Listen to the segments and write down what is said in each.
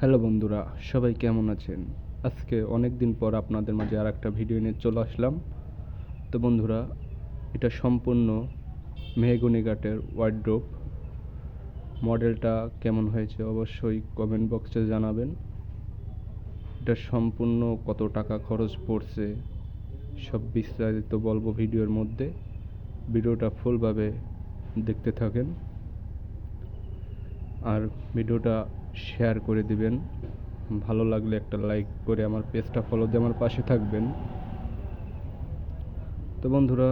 Hello বন্ধুরা, সবাই কেমন আছেন? আজকে অনেক দিন পর আপনাদের মাঝে আর একটা ভিডিও নিয়ে চলে আসলাম। তো বন্ধুরা, এটা সম্পূর্ণ মেহগনি কাঠের ওয়ার্ড্রোব। মডেলটা কেমন হয়েছে অবশ্যই কমেন্ট বক্সে জানাবেন। এটা সম্পূর্ণ কত টাকা খরচ পড়ছে সব বিস্তারিত বলবো ভিডিওর মধ্যে। ভিডিওটা ফুলভাবে দেখতে থাকেন আর ভিডিওটা শেয়ার করে দিবেন। ভালো লাগলে একটা লাইক করে আমার পেজটা ফলো দিয়ে আমার পাশে থাকবেন। তো বন্ধুরা,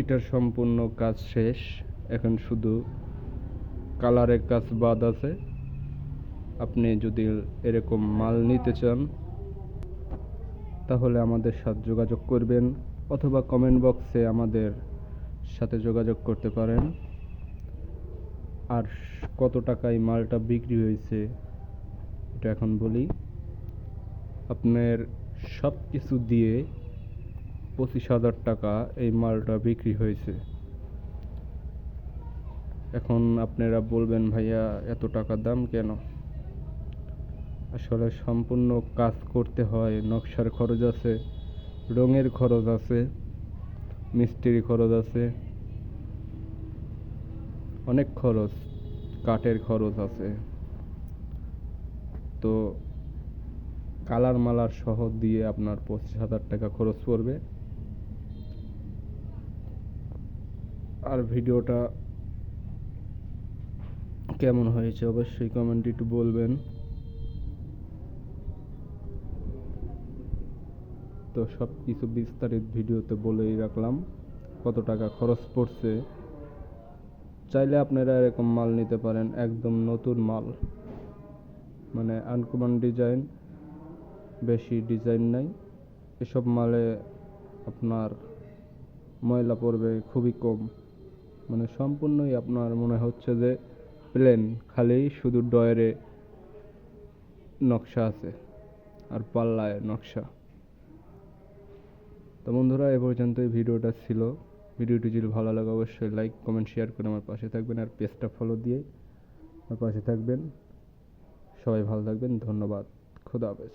এটার সম্পূর্ণ কাজ শেষ, এখন শুধু কালারের কাজ বাদ আছে। আপনি যদি এরকম মাল নিতে চান তাহলে আমাদের সাথে যোগাযোগ করবেন অথবা কমেন্ট বক্সে আমাদের সাথে যোগাযোগ করতে পারেন। আর কত টাকায় মালটা বিক্রি হয়েছে এটা এখন বলি। আপনার সব কিছু দিয়ে 25,000 টাকা এই মালটা বিক্রি হয়েছে। এখন আপনারা বলবেন, ভাইয়া এত টাকা দাম কেন? আসলে সম্পূর্ণ কাজ করতে হয়, নকশার খরচ আছে, রঙের খরচ আছে, মিস্ত্রি খরচ আছে, অনেক খরচ, কাঠের খরচ আছে। তো কালার মালার সহ দিয়ে আপনার 25,000 টাকা খরচ পড়বে। আর ভিডিওটা কেমন হয়েছে অবশ্যই কমেন্টে একটু বলবেন। তো সব কিছু বিস্তারিত ভিডিওতে বলেই রাখলাম কত টাকা খরচ পড়ছে। চাইলে আপনারা এরকম মাল নিতে পারেন, একদম নতুন মাল, মানে আনকমন ডিজাইন, বেশি ডিজাইন নাই। এসব মালে আপনার ময়লা পড়বে খুবই কম, মানে সম্পূর্ণই আপনার মনে হচ্ছে যে প্লেন, খালি শুধু ডয়ারে নকশা আছে আর পাল্লায় নকশা। তো বন্ধুরা, এ পর্যন্তই ভিডিওটা ছিল। ভিডিওটি যদি ভালো লাগে অবশ্যই লাইক কমেন্ট শেয়ার করে আমার পাশে থাকবেন আর পেজটা ফলো দিয়ে আমার পাশে থাকবেন। সবাই ভালো থাকবেন, ধন্যবাদ, খোদা হাফেজ।